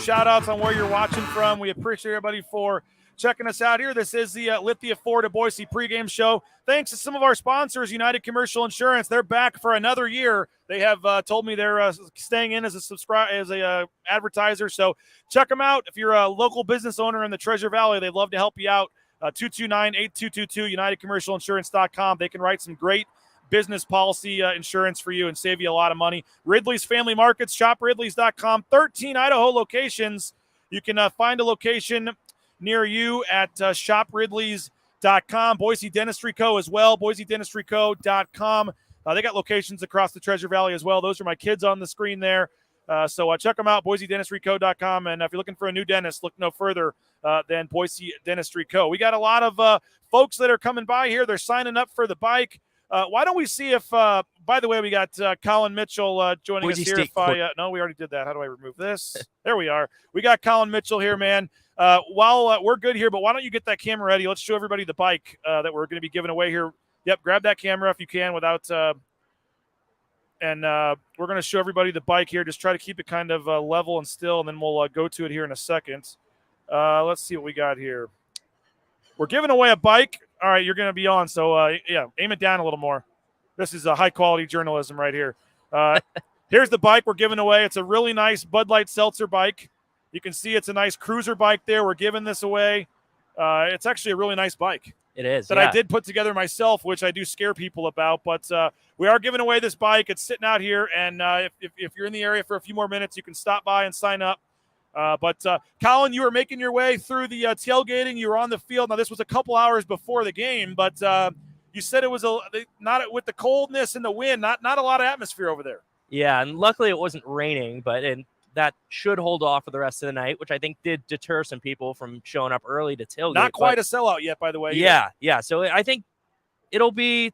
shout-outs on where you're watching from. We appreciate everybody for checking us out here. This is the Lithia Ford of Boise pregame show. Thanks to some of our sponsors, United Commercial Insurance. They're back for another year. They have told me they're staying in as a advertiser. So check them out. If you're a local business owner in the Treasure Valley, they'd love to help you out. 229-8222, UnitedCommercialInsurance.com. They can write some great business policy insurance for you and save you a lot of money. Ridley's Family Markets, shopridleys.com. 13 Idaho locations. You can find a location near you at shopridleys.com. Boise Dentistry Co. as well, boisedentistryco.com. They got locations across the Treasure Valley as well. Those are my kids on the screen there. So check them out, boisedentistryco.com. And if you're looking for a new dentist, look no further than Boise Dentistry Co. We got a lot of folks that are coming by here. They're signing up for the bike. Why don't we see if, by the way, we got Colin Mitchell joining Boise us here. State No, we already did that. How do I remove this? There we are. We got Colin Mitchell here, man. While we're good here, but why don't you get that camera ready? Let's show everybody the bike that we're going to be giving away here. Yep, grab that camera if you can without And we're going to show everybody the bike here. Just try to keep it kind of level and still, and then we'll go to it here in a second. Let's see what we got here. We're giving away a bike. All right, you're going to be on. So, yeah, aim it down a little more. This is a high-quality journalism right here. Here's the bike we're giving away. It's a really nice Bud Light Seltzer bike. You can see it's a nice cruiser bike there. We're giving this away. It's actually a really nice bike. It is. That I did put together myself, which I do scare people about. But we are giving away this bike. It's sitting out here. And if you're in the area for a few more minutes, you can stop by and sign up. But Colin, you were making your way through the tailgating. You were on the field. Now, this was a couple hours before the game, but you said it was not with the coldness and the wind, not a lot of atmosphere over there. Yeah, and luckily it wasn't raining, but that should hold off for the rest of the night, which I think did deter some people from showing up early to tailgate. Not quite a sellout yet, by the way. Yeah. So I think it'll be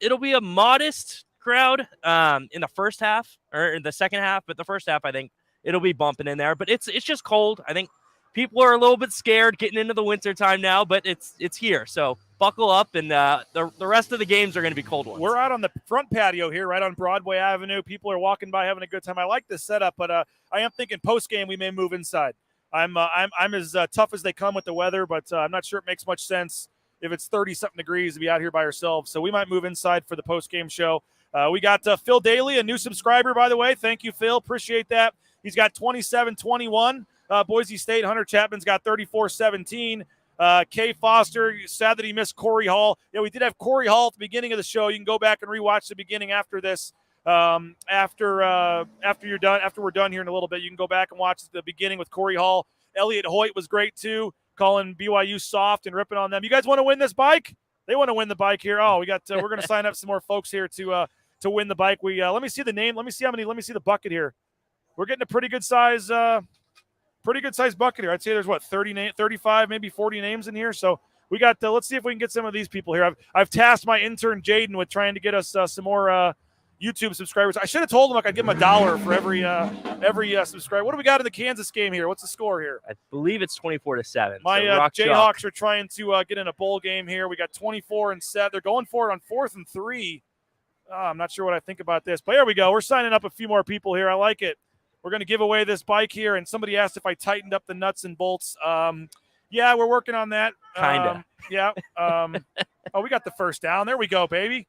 a modest crowd in the first half or in the second half, but the first half I think it'll be bumping in there. But it's just cold. I think people are a little bit scared getting into the winter time now, but it's here. So buckle up, and the rest of the games are going to be cold ones. We're out on the front patio here, right on Broadway Avenue. People are walking by having a good time. I like this setup, but I am thinking post game we may move inside. I'm as tough as they come with the weather, but I'm not sure it makes much sense if it's 30-something degrees to be out here by ourselves. So we might move inside for the post game show. We got Phil Daly, a new subscriber, by the way. Thank you, Phil. Appreciate that. He's got 27-21. Boise State. Hunter Chapman's got 34-17. Kay Foster, sad that he missed Korey Hall. Yeah, we did have Korey Hall at the beginning of the show. You can go back and rewatch the beginning after this. After we're done here in a little bit, you can go back and watch the beginning with Korey Hall. Elliot Hoyte was great too, calling BYU soft and ripping on them. You guys want to win this bike? They want to win the bike here. Oh, we're going to sign up some more folks here to win the bike. Let me see the name. Let me see the bucket here. We're getting a pretty good size bucket here. I'd say there's 35, maybe 40 names in here. So we got let's see if we can get some of these people here. I've tasked my intern Jaden with trying to get us some more YouTube subscribers. I should have told him I'd give him $1 for every subscriber. What do we got in the Kansas game here? What's the score here? I believe it's 24-7. My Jayhawks are trying to get in a bowl game here. We got 24-7. They're going for it on 4th and 3. I'm not sure what I think about this, but here we go. We're signing up a few more people here. I like it. We're going to give away this bike here, and somebody asked if I tightened up the nuts and bolts. Yeah, we're working on that. Kinda. Yeah. We got the first down. There we go, baby.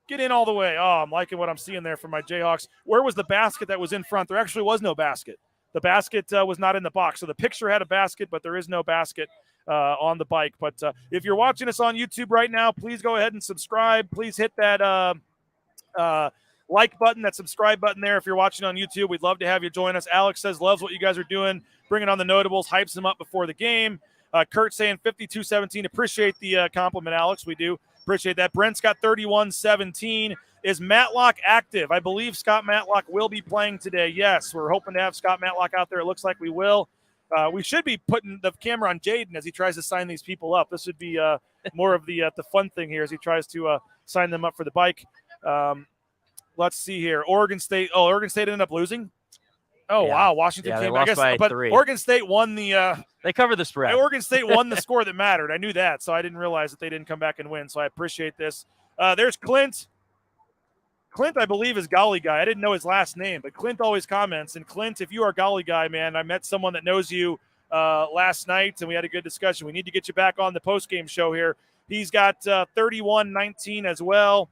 Get in all the way. Oh, I'm liking what I'm seeing there from my Jayhawks. Where was the basket that was in front? There actually was no basket. The basket was not in the box. So the picture had a basket, but there is no basket on the bike. But if you're watching us on YouTube right now, please go ahead and subscribe. Please hit that like button, that subscribe button there. If you're watching on YouTube, we'd love to have you join us. Alex says loves what you guys are doing, bringing on the notables, hypes them up before the game. Kurt saying 52-17. Appreciate the compliment, Alex. We do appreciate that. Brent's got 31-17. Is Matlock active? I believe Scott Matlock will be playing today. Yes, we're hoping to have Scott Matlock out there. It looks like we will. We should be putting the camera on Jaden as he tries to sign these people up. This would be more of the fun thing here as he tries to sign them up for the bike. Let's see here. Oregon State ended up losing. Oh, yeah. Wow. Washington came back. But 3. Oregon State won the they covered the spread. Oregon State won the score that mattered. I knew that, so I didn't realize that they didn't come back and win. So I appreciate this. There's Clint. Clint, I believe, is Golly Guy. I didn't know his last name, but Clint always comments. And Clint, if you are Golly Guy, man, I met someone that knows you last night, and we had a good discussion. We need to get you back on the postgame show here. He's got 31-19 as well.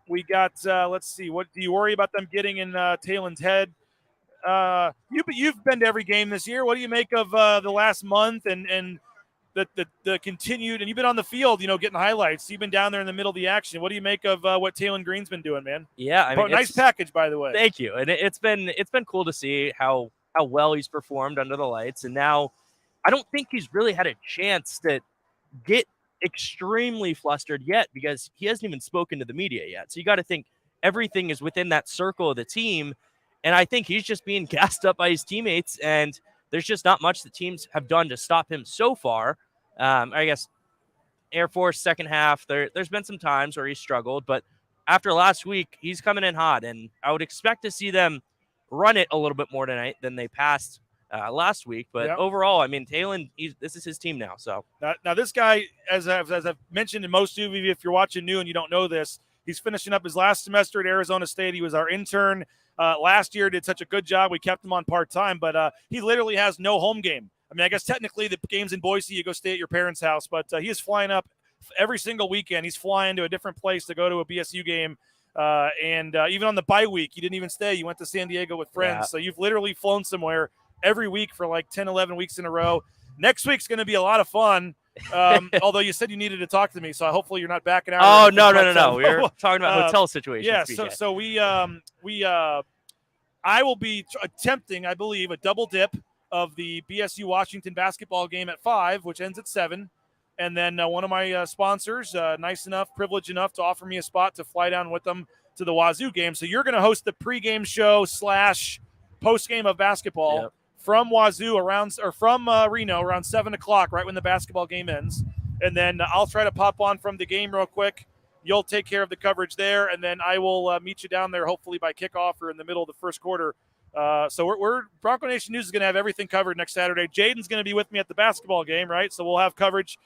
We got, let's see, what do you worry about them getting in Talen's head? You've been to every game this year. What do you make of the last month and the continued, and you've been on the field, getting highlights. You've been down there in the middle of the action. What do you make of what Talen Green's been doing, man? Yeah, I mean, nice package, by the way. Thank you. And it's been cool to see how well he's performed under the lights. And now I don't think he's really had a chance to get extremely flustered yet because he hasn't even spoken to the media yet. So you got to think everything is within that circle of the team. And I think he's just being gassed up by his teammates, and there's just not much the teams have done to stop him so far. I guess Air Force second half, there's been some times where he struggled, but after last week, he's coming in hot, and I would expect to see them run it a little bit more tonight than they passed last week. But overall, I mean, Talen, this is his team now. So now this guy, as I've mentioned to most of you, if you're watching new and you don't know this, He's finishing up his last semester at Arizona State. He was our intern last year, did such a good job. We kept him on part-time, but he literally has no home game. I mean, I guess technically the game's in Boise. You go stay at your parents' house, but he is flying up every single weekend. He's flying to a different place to go to a BSU game. And even on the bye week, you didn't even stay. You went to San Diego with friends. Yeah. So you've literally flown somewhere every week for like 10, 11 weeks in a row. Next week's going to be a lot of fun. Although you said you needted to talk to me, so hopefully you're not backing out. Oh, no. We were talking about hotel situations. Yeah, BJ. so I will be attempting, I believe, a double dip of the BSU Washington basketball game at 5, which ends at 7. And then one of my sponsors, nice enough, privileged enough to offer me a spot to fly down with them to the Wazoo game. So you're going to host the pregame show / postgame of basketball from Wazoo from Reno around 7 o'clock, right when the basketball game ends. And then I'll try to pop on from the game real quick. You'll take care of the coverage there, and then I will meet you down there hopefully by kickoff or in the middle of the first quarter. So we're Bronco Nation News is going to have everything covered next Saturday. Jaden's going to be with me at the basketball game, right? So we'll have coverage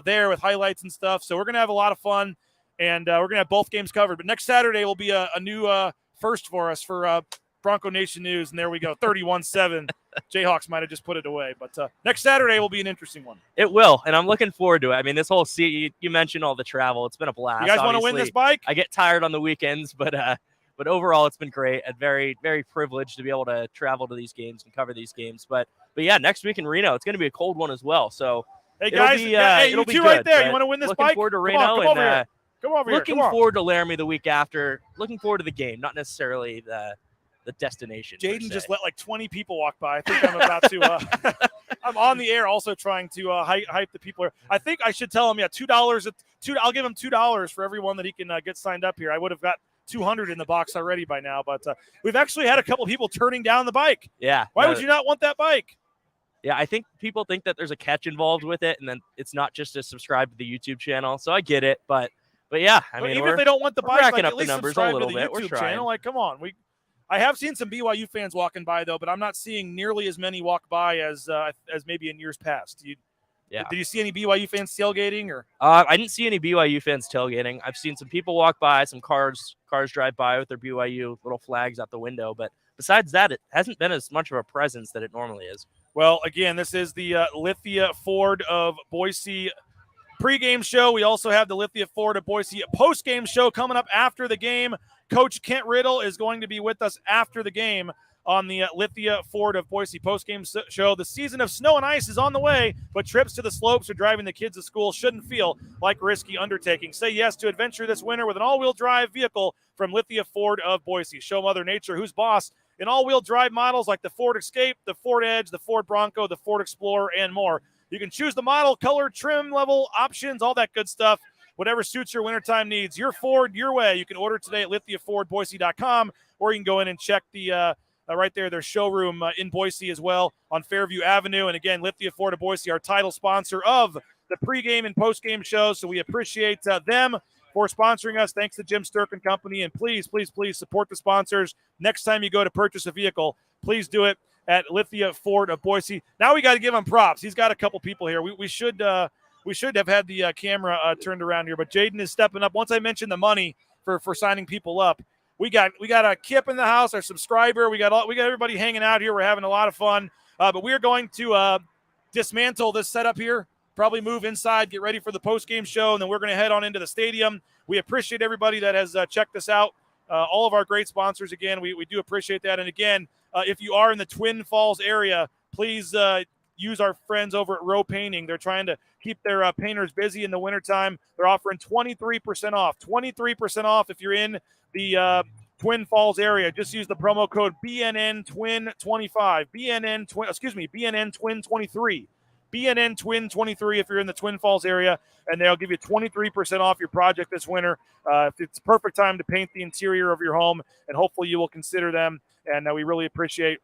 there with highlights and stuff. So we're going to have a lot of fun, and we're going to have both games covered. But next Saturday will be a new first for us for Bronco Nation News, and there we go, 31-7. Jayhawks might have just put it away, but next Saturday will be an interesting one. It will, and I'm looking forward to it. I mean, this whole you mentioned all the travel. It's been a blast. You guys want to win this bike? I get tired on the weekends, but overall, it's been great and very, very privileged to be able to travel to these games and cover these games. But yeah, next week in Reno, it's going to be a cold one as well. So hey guys, you two right there. You want to win this bike? Looking forward to Reno. Come over here. Come over here. Looking forward to Laramie the week after. Looking forward to the game, not necessarily the destination. Jaden just let like 20 people walk by. I think I'm about to. I'm on the air, also trying to hype the people. I think I should tell him, $2. I'll give him $2 for everyone that he can get signed up here. I would have got 200 in the box already by now, but we've actually had a couple people turning down the bike. Yeah. Why would you not want that bike? Yeah, I think people think that there's a catch involved with it, and then it's not just to subscribe to the YouTube channel. So I get it, but yeah, I mean, even if they don't want the bike, racking like, up the numbers a little bit. We're trying. Channel. Like, come on, I have seen some BYU fans walking by though, but I'm not seeing nearly as many walk by as maybe in years past. Did you see any BYU fans tailgating or? I didn't see any BYU fans tailgating. I've seen some people walk by, some cars drive by with their BYU little flags out the window, but besides that, it hasn't been as much of a presence that it normally is. Well, again, this is the Lithia Ford of Boise pregame show. We also have the Lithia Ford of Boise postgame show coming up after the game. Coach Kent Riddle is going to be with us after the game on the Lithia Ford of Boise postgame show. The season of snow and ice is on the way, but trips to the slopes or driving the kids to school shouldn't feel like a risky undertaking. Say yes to adventure this winter with an all-wheel drive vehicle from Lithia Ford of Boise. Show Mother Nature who's boss in all-wheel drive models like the Ford Escape, the Ford Edge, the Ford Bronco, the Ford Explorer, and more. You can choose the model, color, trim level, options, all that good stuff. Whatever suits your wintertime needs. Your Ford, your way. You can order today at lithiafordboise.com, or you can go in and check the right there, their showroom in Boise as well on Fairview Avenue. And again, Lithia Ford of Boise, our title sponsor of the pregame and postgame shows. So we appreciate them for sponsoring us. Thanks to Jim Sturk and Company. And please, please, please support the sponsors. Next time you go to purchase a vehicle, please do it at Lithia Ford of Boise. Now we got to give him props. He's got a couple people here. We should have had the camera turned around here, but Jaden is stepping up. Once I mentioned the money for signing people up, we got a Kip in the house, our subscriber. We got everybody hanging out here. We're having a lot of fun, but we are going to dismantle this setup here. Probably move inside, get ready for the post-game show, and then we're going to head on into the stadium. We appreciate everybody that has checked us out. All of our great sponsors, again, we do appreciate that. And again, if you are in the Twin Falls area, please use our friends over at Row Painting. They're trying to keep their painters busy in the wintertime. They're offering 23% off. 23% off if you're in the Twin Falls area. Just use the promo code BNN-TWIN25. BNN-TWIN23. BNN-TWIN23 if you're in the Twin Falls area, and they'll give you 23% off your project this winter. It's perfect time to paint the interior of your home, and hopefully you will consider them. And we really appreciate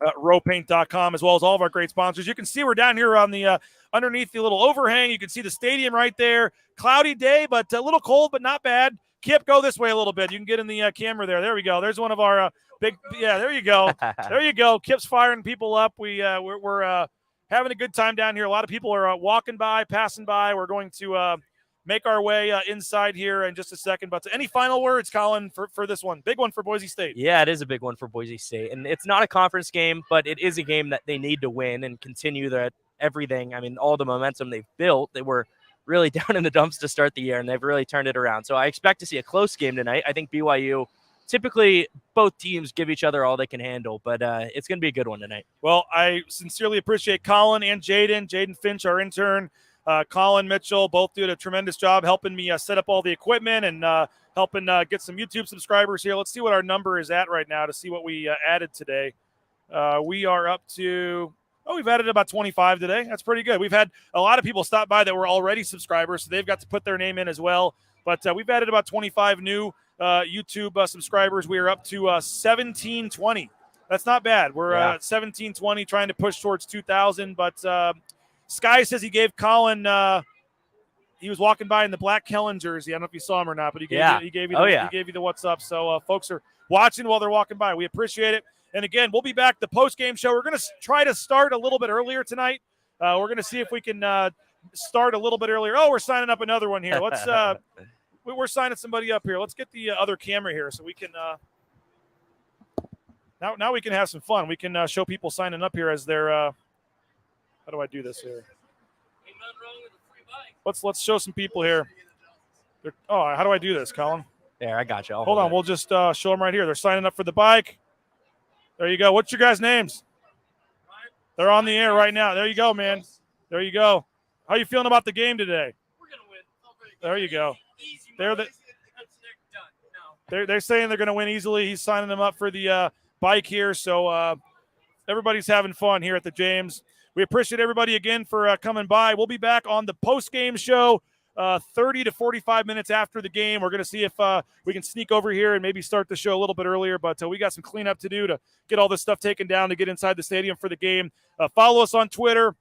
rowpaint.com as well as all of our great sponsors. You can see we're down here on the underneath the little overhang. You can see the stadium right there. Cloudy day, but a little cold, but not bad. Kip, go this way a little bit. You can get in the camera there. There we go. There's one of our big. Yeah, there you go. There you go. Kip's firing people up. We're having a good time down here. A lot of people are walking by, passing by. We're going to make our way inside here in just a second. But any final words, Colin, for this one? Big one for Boise State. Yeah, it is a big one for Boise State. And it's not a conference game, but it is a game that they need to win and continue everything. I mean, all the momentum they've built. They were really down in the dumps to start the year, and they've really turned it around. So I expect to see a close game tonight. I think BYU, typically both teams give each other all they can handle, but it's going to be a good one tonight. Well, I sincerely appreciate Colin and Jaden Finch, our intern. Colin Mitchell, both did a tremendous job helping me set up all the equipment and helping get some YouTube subscribers here. Let's see what our number is at right now to see what we added today. We are up to, we've added about 25 today. That's pretty good. We've had a lot of people stop by that were already subscribers, so they've got to put their name in as well. But we've added about 25 new YouTube subscribers. We are up to 1720. That's not bad. We're at 1720, trying to push towards 2,000, but Sky says he gave Colin. He was walking by in the black Kellen jersey. I don't know if you saw him or not, but he gave you the what's up. So folks are watching while they're walking by. We appreciate it. And again, we'll be back the post game show. We're going to try to start a little bit earlier tonight. We're going to see if we can start a little bit earlier. Oh, we're signing up another one here. Let's. We're signing somebody up here. Let's get the other camera here so we can. Now we can have some fun. We can show people signing up here as they're. How do I do this here? Let's show some people here. How do I do this, Colin? There, I got you. Hold on. We'll just show them right here. They're signing up for the bike. There you go. What's your guys' names? They're on the air right now. There you go, man. There you go. How you feeling about the game today? We're going to win. There you go. They're saying they're going to win easily. He's signing them up for the bike here. So everybody's having fun here at the James. We appreciate everybody again for coming by. We'll be back on the post-game show 30 to 45 minutes after the game. We're going to see if we can sneak over here and maybe start the show a little bit earlier, but we got some cleanup to do to get all this stuff taken down to get inside the stadium for the game. Follow us on Twitter.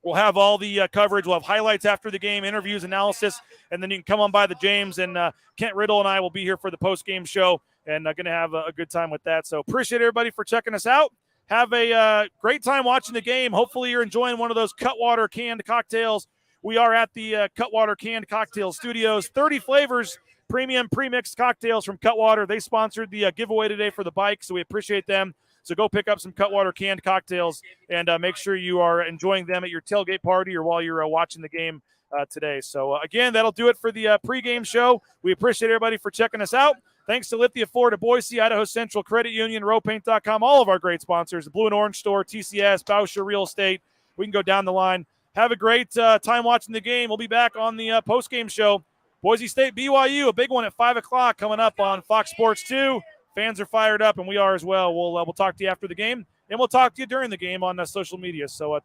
We'll have all the coverage. We'll have highlights after the game, interviews, analysis, and then you can come on by the James, and Kent Riddle and I will be here for the post-game show and going to have a good time with that. So appreciate everybody for checking us out. Have a great time watching the game. Hopefully you're enjoying one of those Cutwater canned cocktails. We are at the Cutwater Canned Cocktail Studios. 30 flavors, premium pre-mixed cocktails from Cutwater. They sponsored the giveaway today for the bike, so we appreciate them. So go pick up some Cutwater canned cocktails and make sure you are enjoying them at your tailgate party or while you're watching the game today. So, again, that'll do it for the pregame show. We appreciate everybody for checking us out. Thanks to Lithia, Florida, Boise, Idaho Central, Credit Union, RowPaint.com, all of our great sponsors, the Blue and Orange Store, TCS, Bauscher Real Estate. We can go down the line. Have a great time watching the game. We'll be back on the post-game show. Boise State, BYU, a big one at 5 o'clock coming up on Fox Sports 2. Fans are fired up, and we are as well. We'll talk to you after the game, and we'll talk to you during the game on social media. So take